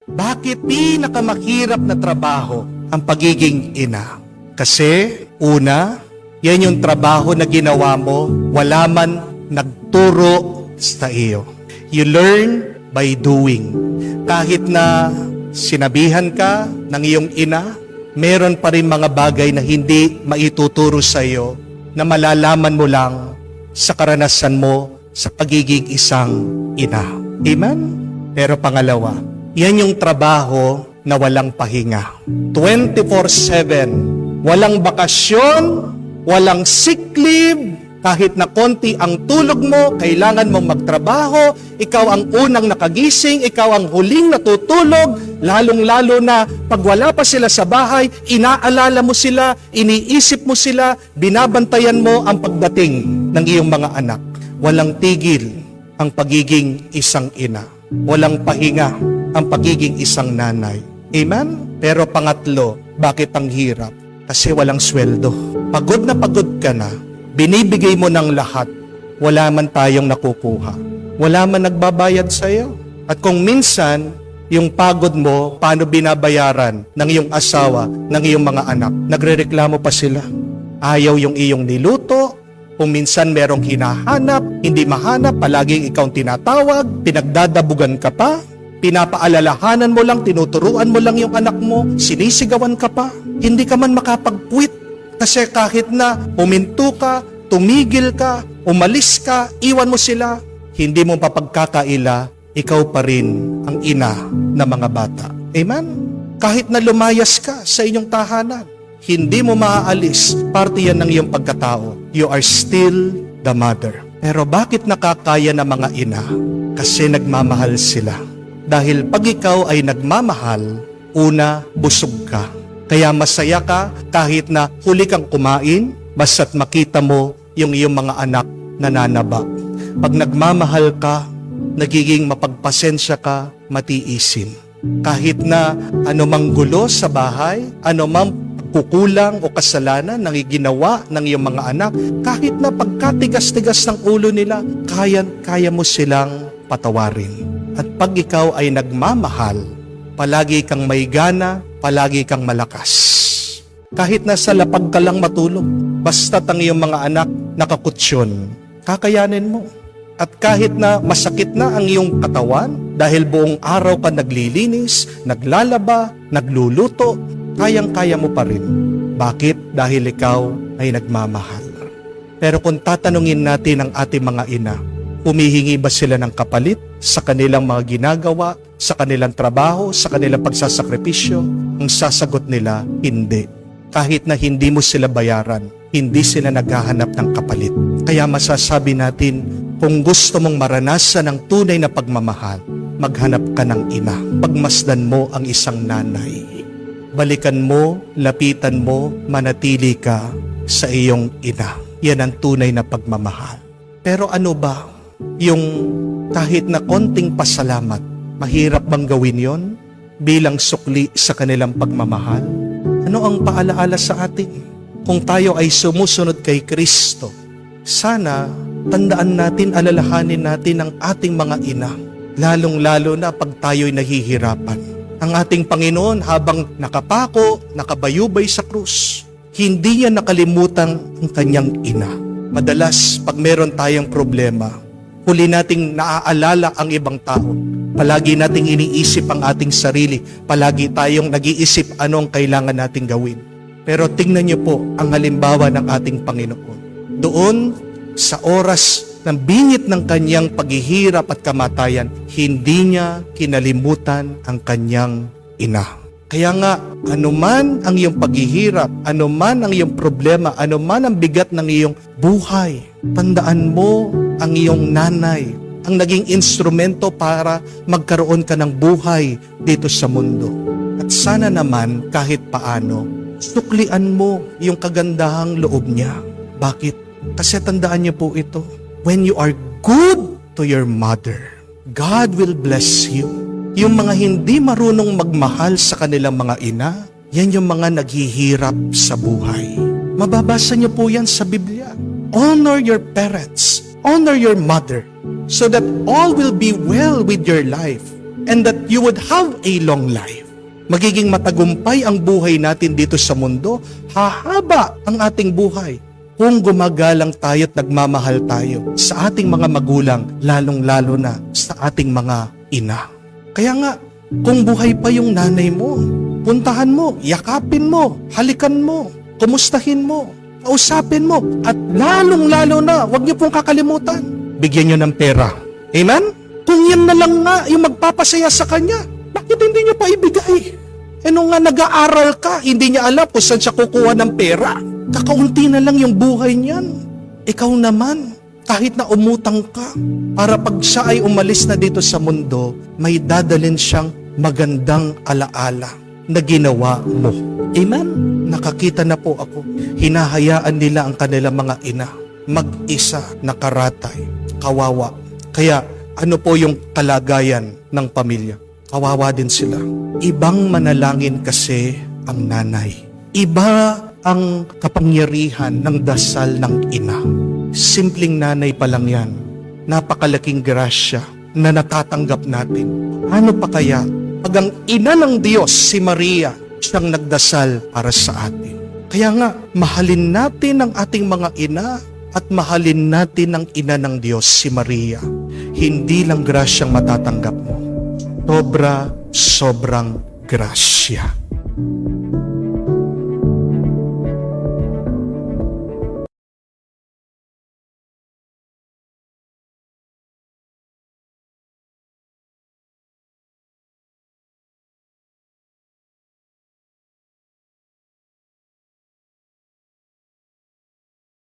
Bakit pinakamahirap na trabaho ang pagiging ina? Kasi, una, yan yung trabaho na ginawa mo, wala man nagturo sa iyo. You learn by doing. Kahit na sinabihan ka ng iyong ina, meron pa rin mga bagay na hindi maituturo sa iyo na malalaman mo lang sa karanasan mo sa pagiging isang ina. Amen? Pero pangalawa, yan yung trabaho na walang pahinga. 24/7, walang bakasyon, walang sick leave, kahit na konti ang tulog mo, kailangan mong magtrabaho, ikaw ang unang nakagising, ikaw ang huling natutulog, lalong-lalo na pag wala pa sila sa bahay, inaalala mo sila, iniisip mo sila, binabantayan mo ang pagdating ng iyong mga anak. Walang tigil ang pagiging isang ina. Walang pahinga ang pagiging isang nanay. Amen? Pero pangatlo, bakit ang hirap? Kasi walang sweldo. Pagod ka na, binibigay mo ng lahat, wala man tayong nakukuha. Wala man nagbabayad sa iyo. At kung minsan, yung pagod mo, paano binabayaran ng iyong asawa, ng iyong mga anak? Nagrereklamo pa sila. Ayaw yung iyong niluto, kung minsan merong hinahanap, hindi mahanap, palaging ikaw tinatawag, pinagdadabugan ka pa, pinapaalalahanan mo lang, tinuturuan mo lang yung anak mo, sinisigawan ka pa, hindi ka man makapag-quit. Kasi kahit na huminto ka, tumigil ka, umalis ka, iwan mo sila, hindi mo papagkakaila, ikaw pa rin ang ina ng mga bata. Amen? Kahit na lumayas ka sa inyong tahanan, hindi mo maaalis, parte yan ng iyong pagkatao. You are still the mother. Pero bakit nakakaya ng mga ina? Kasi nagmamahal sila. Dahil pag ikaw ay nagmamahal, una, busog ka. Kaya masaya ka kahit na huli kang kumain, basta't makita mo yung iyong mga anak nananaba. Pag nagmamahal ka, nagiging mapagpasensya ka, matiisin. Kahit na anumang gulo sa bahay, anumang kukulang o kasalanan ng ginawa ng iyong mga anak, kahit na pagkatigas-tigas ng ulo nila, kaya mo silang patawarin. At pag ikaw ay nagmamahal, palagi kang may gana, palagi kang malakas. Kahit nasa lapag ka lang matulog, basta't ang iyong mga anak nakakutsyon, kakayanin mo. At kahit na masakit na ang iyong katawan, dahil buong araw ka naglilinis, naglalaba, nagluluto, kayang-kaya mo pa rin. Bakit? Dahil ikaw ay nagmamahal. Pero kung tatanungin natin ang ating mga ina, humihingi ba sila ng kapalit sa kanilang mga ginagawa, sa kanilang trabaho, sa kanilang pagsasakripisyo? Ang sasagot nila, hindi. Kahit na hindi mo sila bayaran, hindi sila naghahanap ng kapalit. Kaya masasabi natin, kung gusto mong maranasan ang tunay na pagmamahal, maghanap ka ng ina. Pagmasdan mo ang isang nanay. Balikan mo, lapitan mo, manatili ka sa iyong ina. Yan ang tunay na pagmamahal. Pero ano ba yung kahit na konting pasalamat, mahirap bang gawin yon bilang sukli sa kanilang pagmamahal? Ano ang paalaala sa atin? Kung tayo ay sumusunod kay Kristo, sana tandaan natin, alalahanin natin ang ating mga ina, lalong-lalo na pag tayo'y nahihirapan. Ang ating Panginoon habang nakapako, nakabayubay sa krus, hindi niya nakalimutan ang kanyang ina. Madalas, pag meron tayong problema, huli nating naaalala ang ibang tao. Palagi nating iniisip ang ating sarili. Palagi tayong nag-iisip anong kailangan nating gawin. Pero tingnan niyo po ang halimbawa ng ating Panginoon. Doon, sa oras ng bingit ng kanyang paghihirap at kamatayan, hindi niya kinalimutan ang kanyang ina. Kaya nga, anuman ang iyong paghihirap, anuman ang iyong problema, anuman ang bigat ng iyong buhay, tandaan mo ang iyong nanay, ang naging instrumento para magkaroon ka ng buhay dito sa mundo. At sana naman, kahit paano, suklian mo yung kagandahang loob niya. Bakit? Kasi tandaan niyo po ito, when you are good to your mother, God will bless you. Yung mga hindi marunong magmahal sa kanilang mga ina, yan yung mga naghihirap sa buhay. Mababasa niyo po yan sa Biblia. Honor your parents, honor your mother, so that all will be well with your life and that you would have a long life. Magiging matagumpay ang buhay natin dito sa mundo, hahaba ang ating buhay kung gumagalang tayo at nagmamahal tayo sa ating mga magulang, lalong-lalo na sa ating mga ina. Kaya nga, kung buhay pa yung nanay mo, puntahan mo, yakapin mo, halikan mo, kumustahin mo, kausapin mo, at lalong-lalo na, huwag niyo pong kakalimutan, bigyan niyo ng pera. Amen? Kung yan na lang nga yung magpapasaya sa kanya, bakit hindi niyo pa ibigay? Nung nga nag-aaral ka, hindi niya alam kung saan siya kukuha ng pera. Kakaunti na lang yung buhay niyan. Ikaw naman, kahit na umutang ka, para pag siya ay umalis na dito sa mundo, may dadalhin siyang magandang alaala na ginawa mo. Amen? Nakakita na po ako. Hinahayaan nila ang kanilang mga ina. Mag-isa, nakaratay, kawawa. Kaya ano po yung kalagayan ng pamilya? Kawawa din sila. Ibang manalangin kasi ang nanay. Iba ang kapangyarihan ng dasal ng ina. Simpleng nanay pa lang yan. Napakalaking grasya na natatanggap natin. Ano pa kaya pag ang ina ng Diyos, si Maria, siyang nagdasal para sa atin? Kaya nga, mahalin natin ang ating mga ina at mahalin natin ang ina ng Diyos, si Maria. Hindi lang grasyang matatanggap mo. Sobrang grasya.